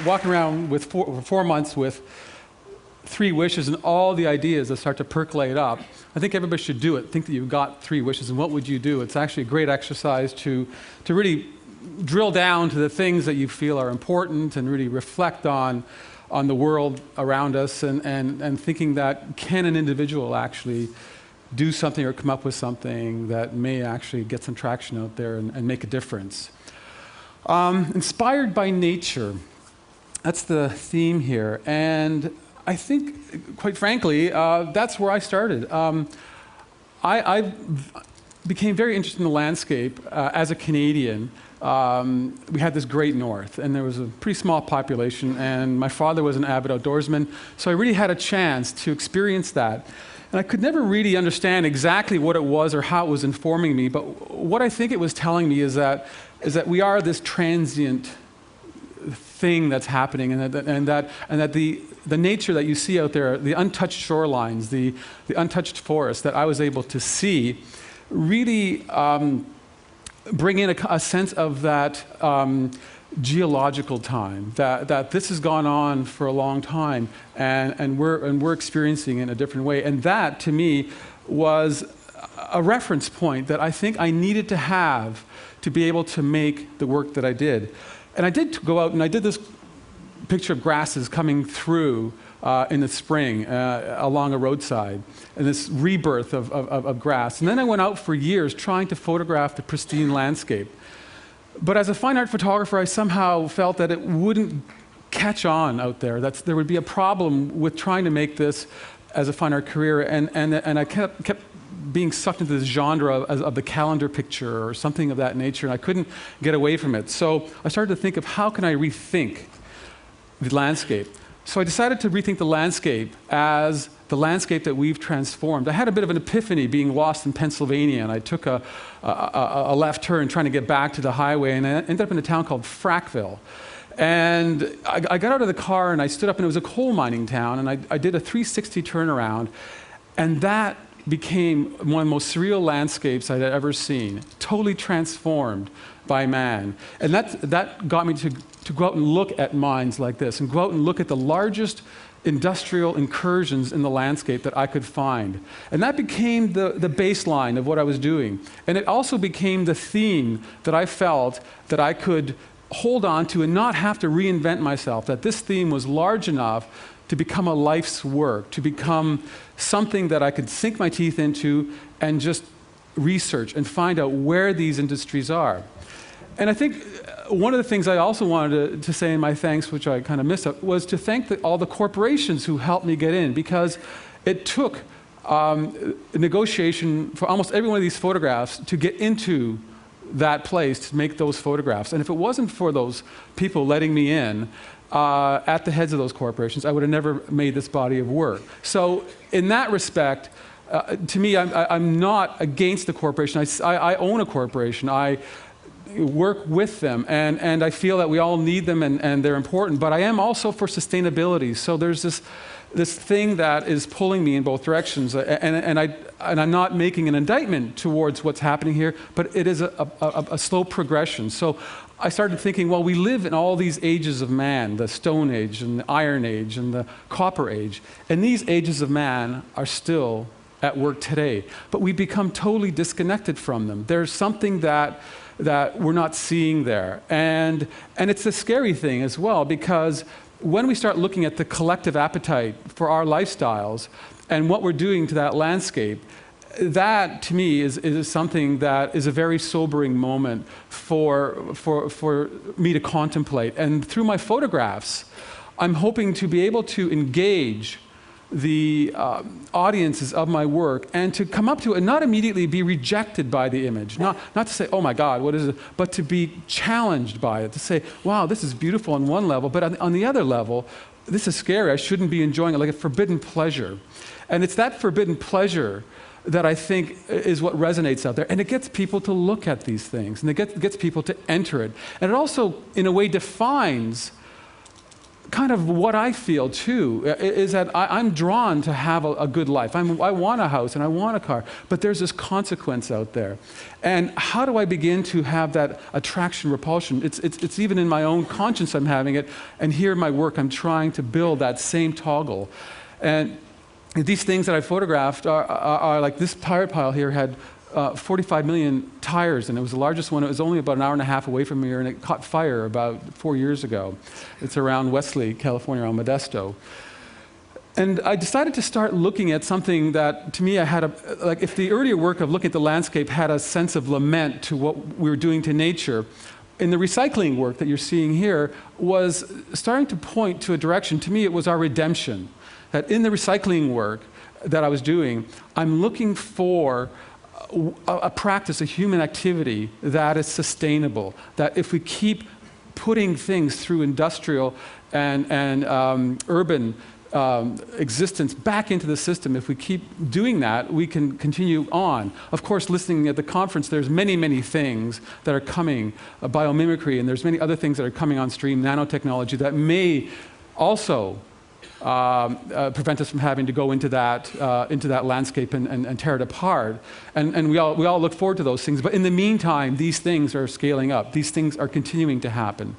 walking around with 4 months with 3 wishes and all the ideas that start to percolate up. I think everybody should do it. Think that you've got 3 wishes, and what would you do? It's actually a great exercise to really drill down to the things that you feel are important and really reflect on the world around us and thinking that can an individual actually do something or come up with something that may actually get some traction out there and make a difference. Inspired by nature, that's the theme here. And I think, quite frankly, that's where I started. I became very interested in the landscape as a Canadian. We had this great north, and there was a pretty small population, and my father was an avid outdoorsman, so I really had a chance to experience that. And I could never really understand exactly what it was or how it was informing me, but what I think it was telling me is that we are this transient thing that's happening, and that the nature that you see out there, the untouched shorelines, the untouched forest that I was able to see, really bring in a sense of that geological time, that this has gone on for a long time, and we're experiencing it in a different way. And that, to me, was a reference point that I think I needed to have to be able to make the work that I did. And I did go out and I did this picture of grasses coming through in the spring along a roadside, and this rebirth of grass. And then I went out for years trying to photograph the pristine landscape. But as a fine art photographer, I somehow felt that it wouldn't catch on out there, that there would be a problem with trying to make this as a fine art career, and I kept being sucked into this genre of the calendar picture or something of that nature, and I couldn't get away from it. So I started to think of how can I rethink the landscape. So I decided to rethink the landscape as the landscape that we've transformed. I had a bit of an epiphany being lost in Pennsylvania, and I took a left turn trying to get back to the highway, and I ended up in a town called Frackville. And I got out of the car and I stood up, and it was a coal mining town, and I did a 360 turnaround, and that became one of the most surreal landscapes I'd ever seen, totally transformed by man. And that got me to go out and look at mines like this, and go out and look at the largest industrial incursions in the landscape that I could find. And that became the baseline of what I was doing. And it also became the theme that I felt that I could hold on to and not have to reinvent myself, that this theme was large enough to become a life's work, to become something that I could sink my teeth into and just research and find out where these industries are. And I think one of the things I also wanted to say in my thanks, which I kind of missed out, was to thank all the corporations who helped me get in, because it took a negotiation for almost every one of these photographs to get into that place to make those photographs. And if it wasn't for those people letting me in at the heads of those corporations, I would have never made this body of work. So in that respect, to me, I'm not against the corporation. I own a corporation. I work with them, and I feel that we all need them, and they're important, but I am also for sustainability. So there's this thing that is pulling me in both directions, and I'm not making an indictment towards what's happening here, but it is a slow progression. So I started thinking, well, we live in all these ages of man, the Stone Age and the Iron Age and the Copper Age, and these ages of man are still at work today, but we become totally disconnected from them. There's something that we're not seeing there. And it's a scary thing as well, because when we start looking at the collective appetite for our lifestyles and what we're doing to that landscape, that to me is something that is a very sobering moment for me to contemplate. And through my photographs, I'm hoping to be able to engage the audiences of my work and to come up to it and not immediately be rejected by the image. Not to say, oh my God, what is it? But to be challenged by it, to say, wow, this is beautiful on one level, but on the other level, this is scary. I shouldn't be enjoying it, like a forbidden pleasure. And it's that forbidden pleasure that I think is what resonates out there. And it gets people to look at these things, and it gets people to enter it. And it also, in a way, defines kind of what I feel too, is that I'm drawn to have a good life. I want a house and I want a car, but there's this consequence out there. And how do I begin to have that attraction, repulsion? It's even in my own conscience I'm having it, and here in my work I'm trying to build that same toggle. And these things that I photographed are like this tire pile here had 45 million tires, and it was the largest one. It was only about an hour and a half away from here, and it caught fire about 4 years ago. It's around Wesley, California, around Modesto. And I decided to start looking at something that, to me, I had like if the earlier work of looking at the landscape had a sense of lament to what we were doing to nature, in the recycling work that you're seeing here was starting to point to a direction. To me, it was our redemption. That in the recycling work that I was doing, I'm looking for a practice, a human activity that is sustainable, that if we keep putting things through industrial and urban existence back into the system, if we keep doing that, we can continue on. Of course, listening at the conference, there's many, many things that are coming, biomimicry, and there's many other things that are coming on stream, nanotechnology, that may also prevent us from having to go into that landscape and tear it apart. And we all look forward to those things. But in the meantime, these things are scaling up. These things are continuing to happen.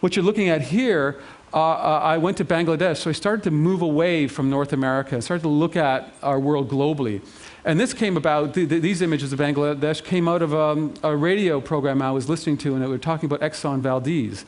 What you're looking at here, I went to Bangladesh, so I started to move away from North America. I started to look at our world globally. And this came about, these images of Bangladesh came out of a radio program I was listening to, and they were talking about Exxon Valdez.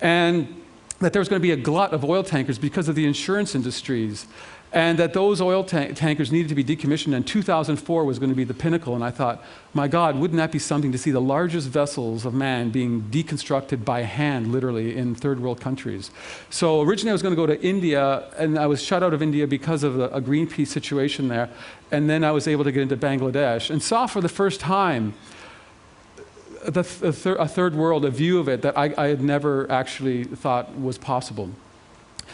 And that there was going to be a glut of oil tankers because of the insurance industries, and that those oil tankers needed to be decommissioned, and 2004 was going to be the pinnacle. And I thought, my God, wouldn't that be something to see the largest vessels of man being deconstructed by hand, literally, in third world countries. So originally I was going to go to India, and I was shut out of India because of a Greenpeace situation there, and then I was able to get into Bangladesh, and saw for the first time a third world, a view of it that I had never actually thought was possible.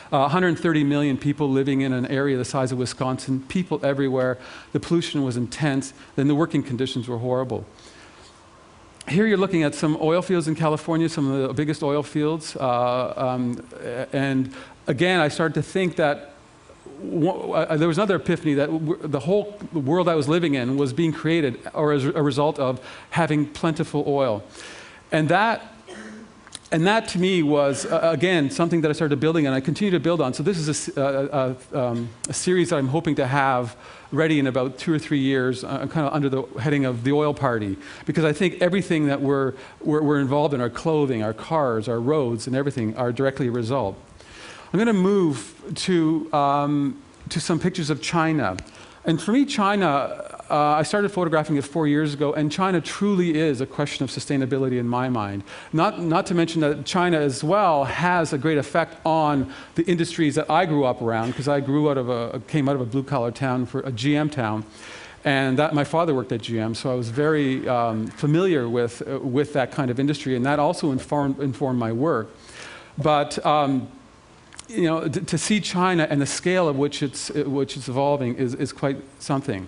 130 million people living in an area the size of Wisconsin, people everywhere. The pollution was intense, then the working conditions were horrible. Here you're looking at some oil fields in California, some of the biggest oil fields. And again, I started to think that there was another epiphany that the whole world I was living in was being created or as a result of having plentiful oil. And that to me was, again, something that I started building and I continue to build on. So this is a series that I'm hoping to have ready in about 2 or 3 years, kind of under the heading of the oil party. Because I think everything that we're involved in, our clothing, our cars, our roads, and everything are directly a result. I'm going to move to some pictures of China. And for me, China, I started photographing it 4 years ago, and China truly is a question of sustainability in my mind. Not to mention that China as well has a great effect on the industries that I grew up around, because I came out of a blue-collar town, for a GM town, and my father worked at GM, so I was very familiar with that kind of industry, and that also informed my work. But you know, to see China and the scale of which it's evolving is quite something.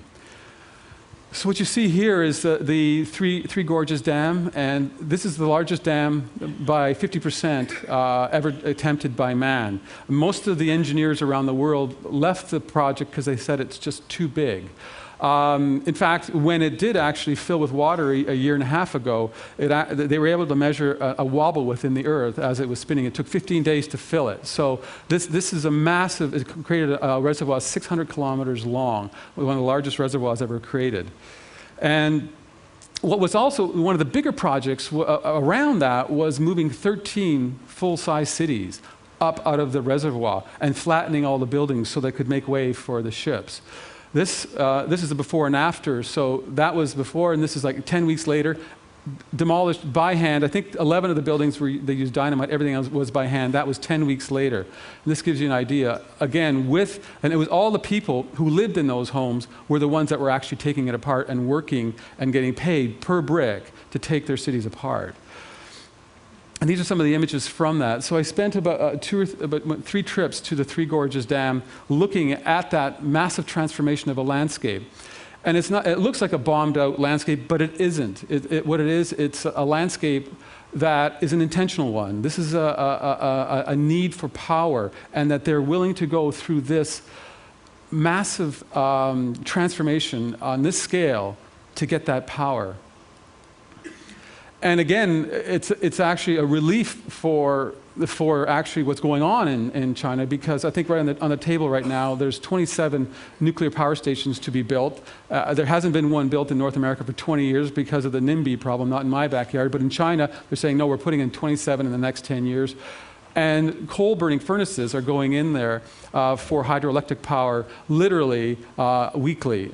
So what you see here is the Three Gorges Dam, and this is the largest dam by 50% ever attempted by man. Most of the engineers around the world left the project because they said it's just too big. In fact, when it did actually fill with water a year and a half ago, they were able to measure a wobble within the earth as it was spinning. It took 15 days to fill it. So this is a massive, it created a reservoir 600 kilometers long, one of the largest reservoirs ever created. And what was also one of the bigger projects around that was moving 13 full-size cities up out of the reservoir and flattening all the buildings so they could make way for the ships. This is the before and after, so that was before, and this is like 10 weeks later, demolished by hand. I think 11 of the buildings they used dynamite, everything else was by hand. That was 10 weeks later. And this gives you an idea. Again, and it was all the people who lived in those homes were the ones that were actually taking it apart and working and getting paid per brick to take their cities apart. And these are some of the images from that. So I spent about 3 trips to the Three Gorges Dam looking at that massive transformation of a landscape. And it looks like a bombed out landscape, but it isn't. What it is, it's a landscape that is an intentional one. This is a need for power, and that they're willing to go through this massive transformation on this scale to get that power. And again, it's actually a relief for actually what's going on in China, because I think right on the table right now, there's 27 nuclear power stations to be built. There hasn't been one built in North America for 20 years because of the NIMBY problem, not in my backyard. But in China, they're saying, no, we're putting in 27 in the next 10 years. And coal-burning furnaces are going in there for hydroelectric power literally weekly.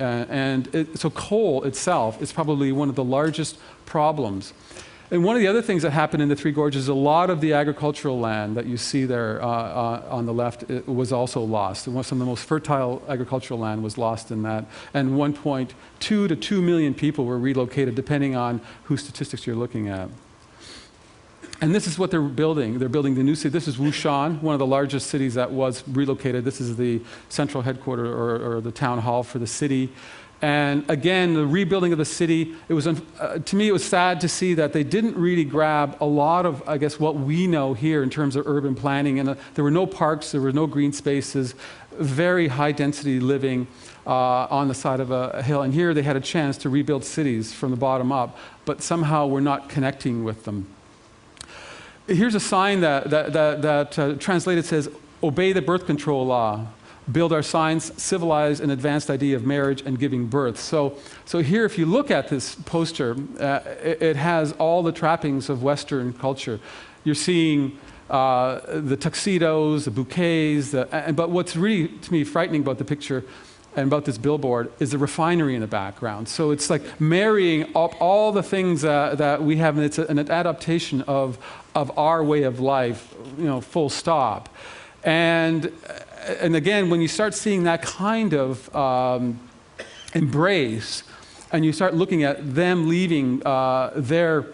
So coal itself is probably one of the largest problems. And one of the other things that happened in the Three Gorges, a lot of the agricultural land that you see there on the left was also lost. Some of the most fertile agricultural land was lost in that. And 1.2 to 2 million people were relocated, depending on whose statistics you're looking at. And this is what they're building. They're building the new city. This is Wushan, one of the largest cities that was relocated. This is the central headquarters or the town hall for the city. And again, the rebuilding of the city, it was, to me, it was sad to see that they didn't really grab a lot of, I guess, what we know here in terms of urban planning. And there were no parks, there were no green spaces, very high density living on the side of a hill. And here they had a chance to rebuild cities from the bottom up, but somehow we're not connecting with them. Here's a sign that translated says, "Obey the birth control law. Build our science, civilized and advanced idea of marriage and giving birth." So here, if you look at this poster, it has all the trappings of Western culture. You're seeing the tuxedos, the bouquets, but what's really, to me, frightening about the picture and about this billboard is the refinery in the background. So it's like marrying up all the things that we have, and it's an adaptation of our way of life, full stop. And again, when you start seeing that kind of embrace, and you start looking at them leaving their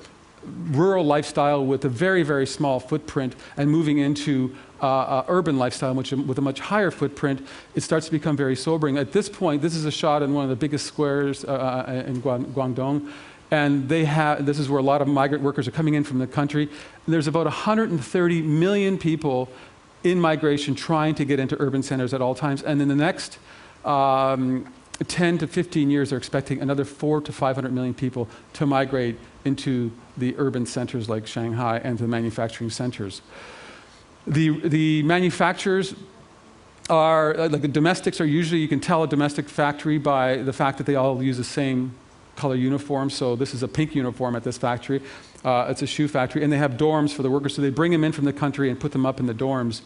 rural lifestyle with a very, very small footprint and moving into urban lifestyle with a much higher footprint, it starts to become very sobering. At this point, this is a shot in one of the biggest squares in Guangdong. And this is where a lot of migrant workers are coming in from the country. And there's about 130 million people in migration trying to get into urban centers at all times. And in the next 10 to 15 years, they're expecting another 400 to 500 million people to migrate into the urban centers like Shanghai and the manufacturing centers. The manufacturers are, like the domestics are usually, you can tell a domestic factory by the fact that they all use the same color uniform. So this is a pink uniform at this factory. It's a shoe factory, and they have dorms for the workers, so they bring them in from the country and put them up in the dorms.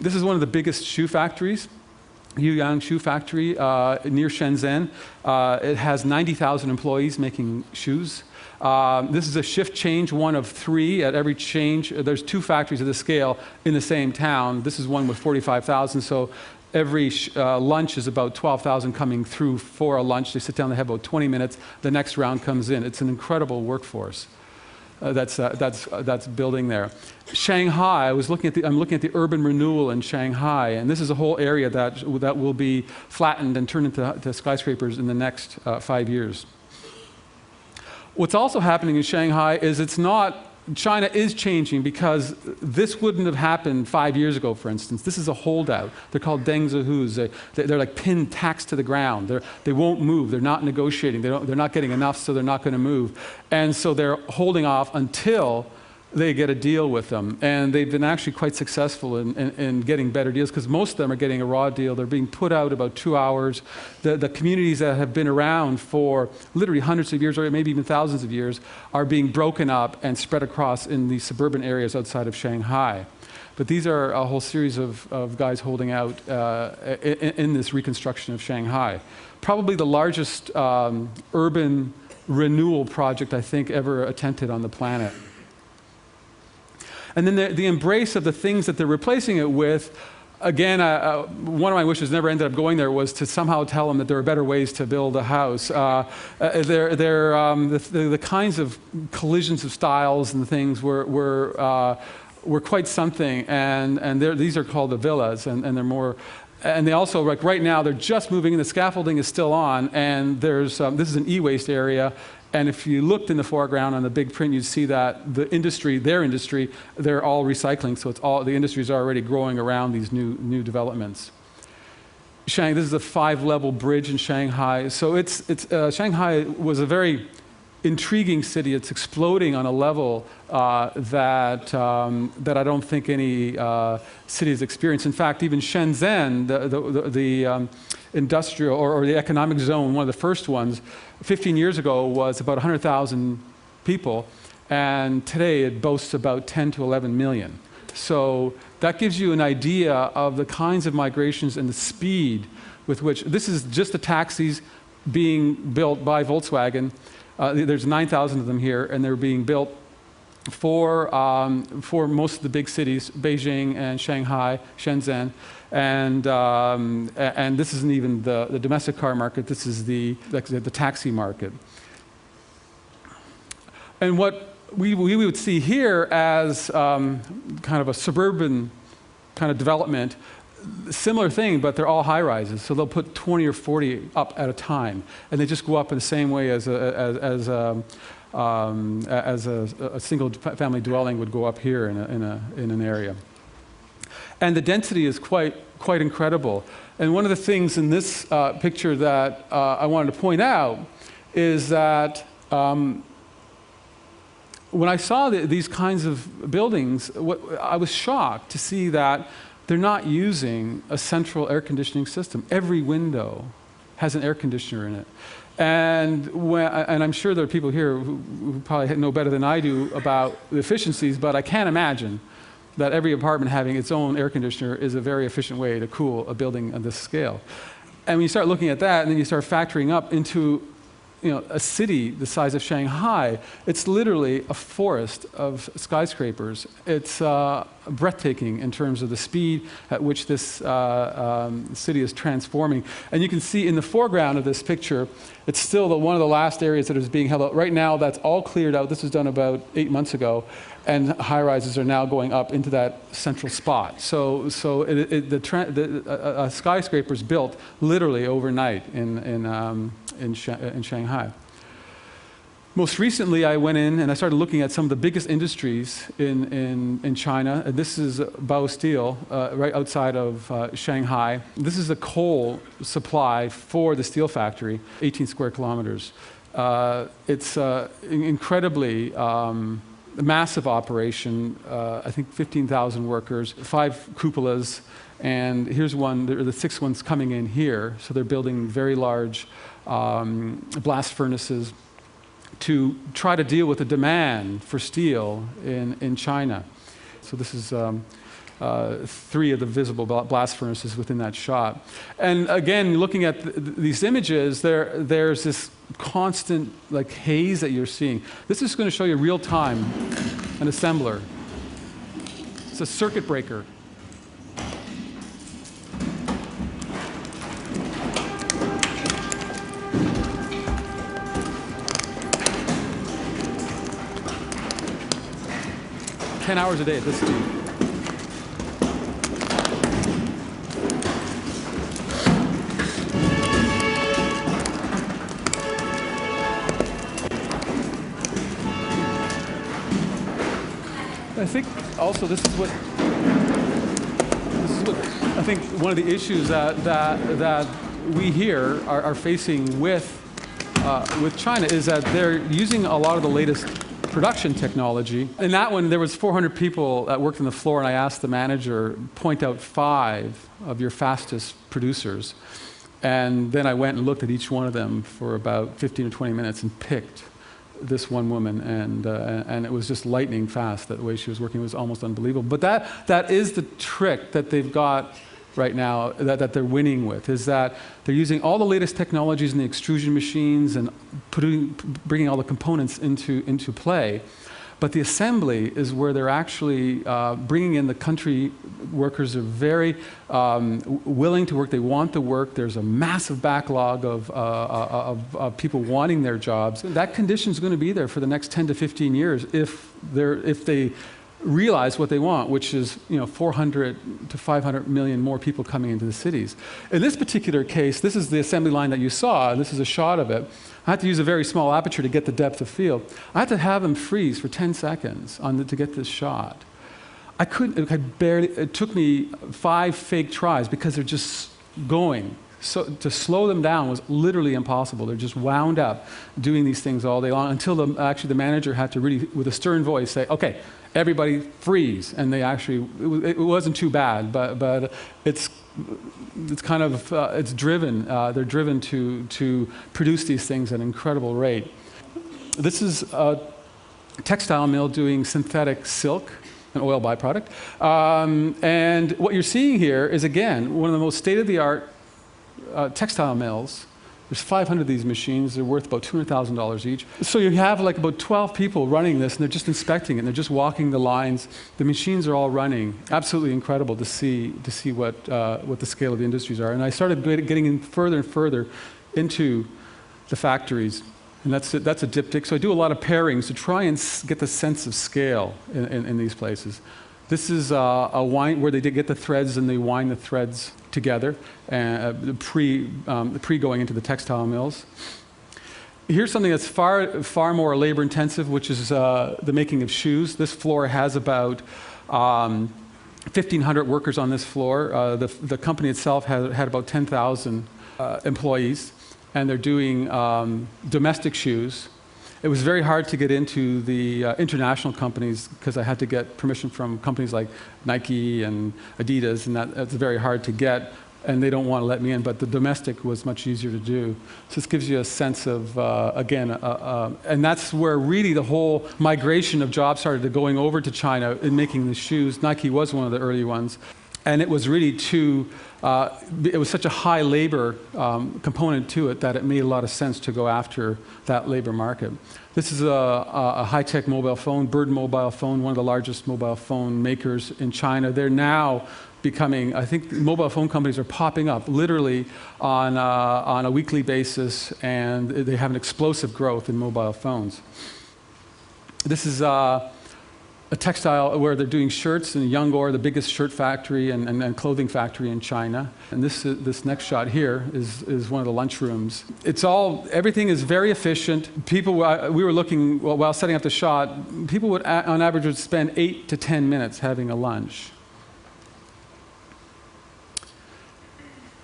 This is one of the biggest shoe factories, Yuyang Shoe Factory near Shenzhen. It has 90,000 employees making shoes. This is a shift change, one of 3 at every change. There's 2 factories of this scale in the same town. This is one with 45,000, so every lunch is about 12,000 coming through for a lunch. They sit down, they have about 20 minutes. The next round comes in. It's an incredible workforce that's building there. Shanghai, I'm looking at the urban renewal in Shanghai, and this is a whole area that will be flattened and turned into skyscrapers in the next 5 years. What's also happening in Shanghai is China is changing, because this wouldn't have happened 5 years ago, for instance. This is a holdout. They're called Deng Zihus. They're like pinned tacks to the ground. They won't move. They're not negotiating. They're not getting enough, so they're not going to move. And so they're holding off until they get a deal with them. And they've been actually quite successful in getting better deals, because most of them are getting a raw deal. They're being put out about 2 hours. The communities that have been around for literally hundreds of years, or maybe even thousands of years, are being broken up and spread across in the suburban areas outside of Shanghai. But these are a whole series of guys holding out in this reconstruction of Shanghai. Probably the largest urban renewal project, I think, ever attempted on the planet. And then the embrace of the things that they're replacing it with. Again, one of my wishes never ended up going there, was to somehow tell them that there are better ways to build a house. The kinds of collisions of styles and things were quite something. And these are called the villas, and they're more. And they also, like right now, they're just moving in, the scaffolding is still on, and there's, this is an e-waste area, and if you looked in the foreground on the big print, you'd see that the industry, their industry, they're all recycling, so it's all, the industries are already growing around these new developments. This is a 5-level bridge in Shanghai. So Shanghai was a very intriguing city. It's exploding on a level that I don't think any city has experienced. In fact, even Shenzhen, the industrial or the economic zone, one of the first ones, 15 years ago was about 100,000 people, and today it boasts about 10 to 11 million. So that gives you an idea of the kinds of migrations and the speed with which, this is just the taxis being built by Volkswagen. There's 9,000 of them here, and they're being built for most of the big cities, Beijing and Shanghai, Shenzhen, and this isn't even the domestic car market. This is the taxi market. And what we would see here as kind of a suburban kind of development, similar thing, but they're all high-rises. So they'll put 20 or 40 up at a time, and they just go up in the same way as a single-family dwelling would go up here in an area. And the density is quite incredible. And one of the things in this picture that I wanted to point out is that when I saw these kinds of buildings, I was shocked to see that they're not using a central air conditioning system. Every window has an air conditioner in it. And I'm sure there are people here who probably know better than I do about the efficiencies, but I can't imagine that every apartment having its own air conditioner is a very efficient way to cool a building on this scale. And when you start looking at that, and then you start factoring up into a city the size of Shanghai, it's literally a forest of skyscrapers. It's breathtaking in terms of the speed at which this city is transforming. And you can see in the foreground of this picture, it's still one of the last areas that is being held out. Right now, that's all cleared out. This was done about 8 months ago, and high-rises are now going up into that central spot. So skyscrapers built literally overnight in Shanghai. Most recently, I went in and I started looking at some of the biggest industries in China. And this is Bao Steel, right outside of Shanghai. This is a coal supply for the steel factory, 18 square kilometers. It's incredibly massive operation. I think 15,000 workers, 5 cupolas, and here's one. The 6th one's coming in here. So they're building very large blast furnaces to try to deal with the demand for steel in China. So this is 3 of the visible blast furnaces within that shot. And again, looking at these images, there's this constant haze that you're seeing. This is going to show you real time an assembler. It's a circuit breaker. $10 hours a day at this speed. I think also this is what I think one of the issues that we here are facing with China is that they're using a lot of the latest production technology. In that one, there was 400 people that worked on the floor, and I asked the manager, point out 5 of your fastest producers. And then I went and looked at each one of them for about 15 or 20 minutes and picked this one woman, and it was just lightning fast. The way she was working was almost unbelievable. But that is the trick that they've got right now, that they're winning with, is that they're using all the latest technologies in the extrusion machines and bringing all the components into play. But the assembly is where they're actually bringing in the country workers. Are very willing to work. They want to work. There's a massive backlog of people wanting their jobs. That condition is going to be there for the next 10 to 15 years if they realize what they want, which is 400 to 500 million more people coming into the cities. In this particular case, this is the assembly line that you saw. This is a shot of it. I had to use a very small aperture to get the depth of field. I had to have them freeze for 10 seconds to get this shot. I couldn't, it took me 5 fake tries because they're just going. So to slow them down was literally impossible. They're just wound up doing these things all day long until the manager had to really, with a stern voice, say, okay, everybody freeze. And they actually, it wasn't too bad, but it's kind of, it's driven, they're driven to produce these things at an incredible rate. This is a textile mill doing synthetic silk, an oil byproduct. And what you're seeing here is, again, one of the most state-of-the-art textile mills. There's 500 of these machines. They're worth about $200,000 each. So you have like about 12 people running this, and they're just inspecting it, and they're just walking the lines. The machines are all running. Absolutely incredible to see what the scale of the industries are. And I started getting in further and further into the factories. And that's a diptych. So I do a lot of pairings to try and get the sense of scale in these places. This is a wind where they did get the threads and they wind the threads together, pre going into the textile mills. Here's something that's far more labor intensive, which is the making of shoes. This floor has about 1,500 workers on this floor. The company itself had about 10,000 employees, and they're doing domestic shoes. It was very hard to get into the international companies because I had to get permission from companies like Nike and Adidas, and that's very hard to get, and they don't want to let me in, but the domestic was much easier to do. So this gives you a sense of, again, and that's where really the whole migration of jobs started to going over to China in making the shoes. Nike was one of the early ones. And it was really it was such a high labor component to it that it made a lot of sense to go after that labor market. This is a high-tech mobile phone, Bird mobile phone, one of the largest mobile phone makers in China. They're now becoming, I think mobile phone companies are popping up literally on a weekly basis, and they have an explosive growth in mobile phones. This is a textile where they're doing shirts in Yangor, the biggest shirt factory and clothing factory in China. And this next shot here is one of the lunchrooms. Everything is very efficient. People, we were looking, while setting up the shot, people would, on average, would spend 8 to 10 minutes having a lunch.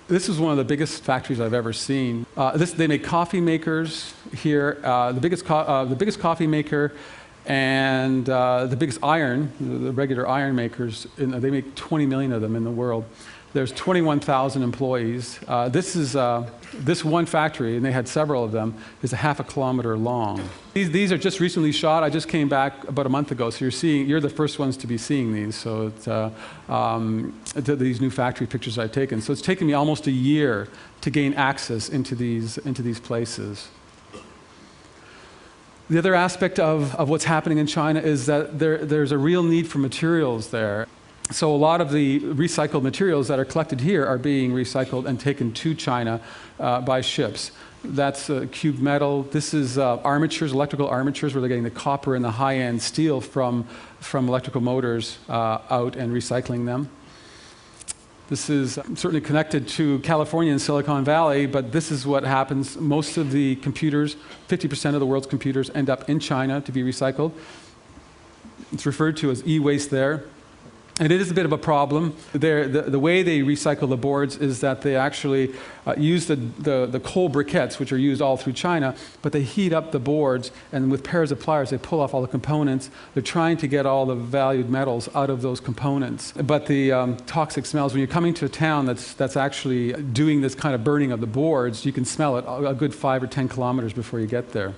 This is one of the biggest factories I've ever seen. They make coffee makers here. The biggest coffee maker and the biggest iron, the regular iron makers, they make 20 million of them in the world. There's 21,000 employees. This one factory, and they had several of them, is a half a kilometer long. These are just recently shot. I just came back about a month ago, so you're the first ones to be seeing these. So it's these new factory pictures I've taken. So it's taken me almost a year to gain access into these places. The other aspect of what's happening in China is that there's a real need for materials there. So a lot of the recycled materials that are collected here are being recycled and taken to China by ships. That's cubed metal. This is armatures, electrical armatures, where they're getting the copper and the high-end steel from electrical motors out and recycling them. This is certainly connected to California and Silicon Valley, but this is what happens. Most of the computers, 50% of the world's computers, end up in China to be recycled. It's referred to as e-waste there. And it is a bit of a problem. The way they recycle the boards is that they actually use the coal briquettes, which are used all through China, but they heat up the boards, and with pairs of pliers, they pull off all the components. They're trying to get all the valued metals out of those components. But the toxic smells, when you're coming to a town that's actually doing this kind of burning of the boards, you can smell it a good 5 or 10 kilometers before you get there.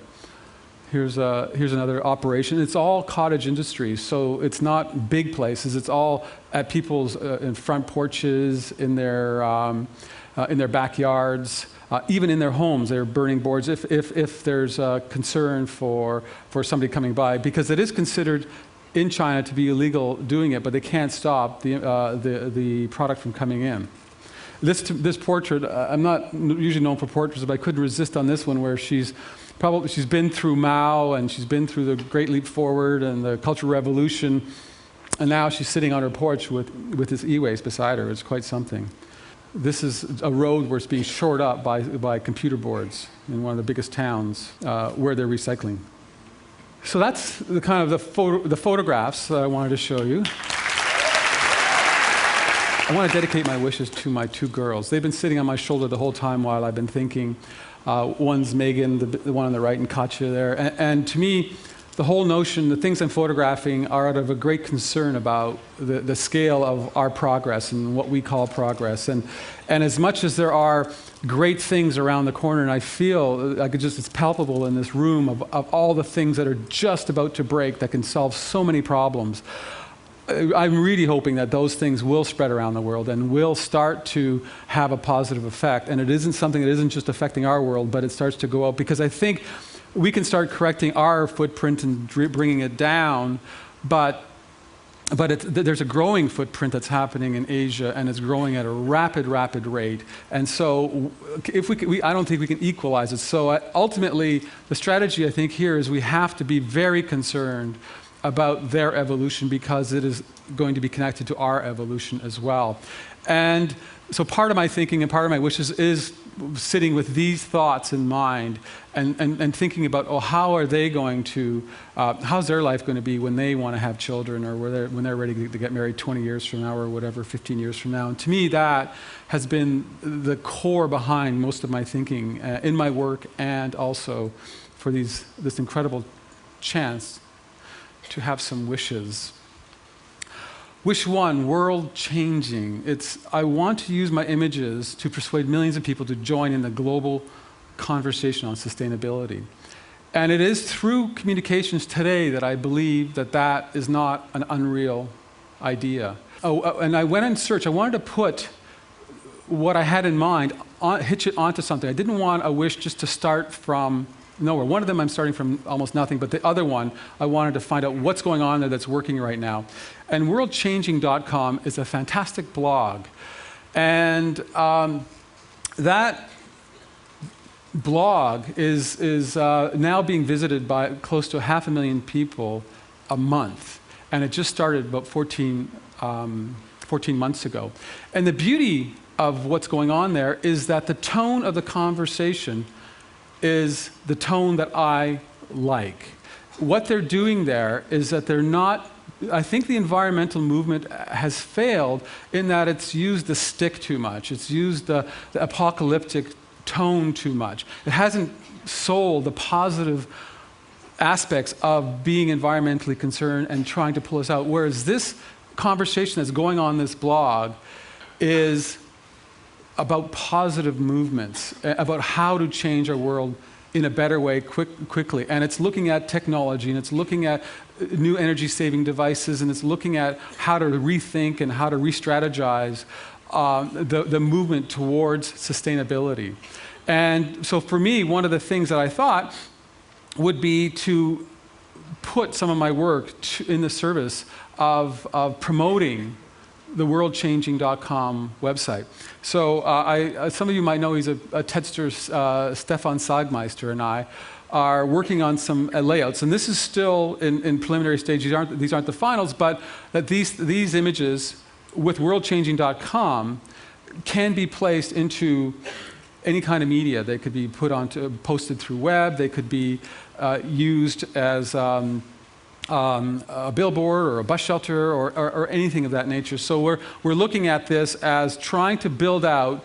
Here's another operation. It's all cottage industries, so it's not big places. It's all at people's in front porches, in their backyards, even in their homes. They're burning boards if there's a concern for somebody coming by, because it is considered in China to be illegal doing it, but they can't stop the product from coming in. This portrait, I'm not usually known for portraits, but I couldn't resist on this one, where she's been through Mao, and she's been through the Great Leap Forward and the Cultural Revolution, And now she's sitting on her porch with this e-waste beside her. It's quite something. This is a road where it's being shored up by computer boards in one of the biggest towns where they're recycling. So that's the kind of the photographs that I wanted to show you. I want to dedicate my wishes to my two girls. They've been sitting on my shoulder the whole time while I've been thinking. One's Megan, the one on the right, and Katya there. And to me, the whole notion, the things I'm photographing are out of a great concern about the scale of our progress and what we call progress. And as much as there are great things around the corner, and I feel like it's palpable in this room of all the things that are just about to break that can solve so many problems, I'm really hoping that those things will spread around the world and will start to have a positive effect. And it isn't something that isn't just affecting our world, but it starts to go out, because I think we can start correcting our footprint and bringing it down, but there's a growing footprint that's happening in Asia, and it's growing at a rapid rate. And so if I don't think we can equalize it. So ultimately, the strategy I think here is we have to be very concerned about their evolution, because it is going to be connected to our evolution as well. And so part of my thinking and part of my wishes is sitting with these thoughts in mind and thinking about, how are they going to, how's their life going to be when they want to have children, or when they're ready to get married 20 years from now, or whatever, 15 years from now. And to me, that has been the core behind most of my thinking in my work, and also for this incredible chance to have some wishes. Wish one, world changing. I want to use my images to persuade millions of people to join in the global conversation on sustainability. And it is through communications today that I believe that is not an unreal idea. And I went in search. I wanted to put what I had in mind, hitch it onto something. I didn't want a wish just to start from nowhere. One of them I'm starting from almost nothing, but the other one I wanted to find out what's going on there that's working right now. And worldchanging.com is a fantastic blog. And that blog is now being visited by close to 500,000 people a month. And it just started about 14 months ago. And the beauty of what's going on there is that the tone of the conversation is the tone that I like. What they're doing there is that they're not, I think the environmental movement has failed in that it's used the stick too much. It's used the apocalyptic tone too much. It hasn't sold the positive aspects of being environmentally concerned and trying to pull us out. Whereas this conversation that's going on this blog is about positive movements, about how to change our world in a better way quickly. And it's looking at technology, and it's looking at new energy-saving devices, and it's looking at how to rethink and how to re-strategize the movement towards sustainability. And so for me, one of the things that I thought would be to put some of my work in the service of promoting the worldchanging.com website. So some of you might know he's a Tedster, Stefan Sagmeister, and I are working on some layouts. And this is still in preliminary stage. These aren't the finals, but that these images with worldchanging.com can be placed into any kind of media. They could be posted through web. They could be used as a billboard or a bus shelter or anything of that nature. So we're looking at this as trying to build out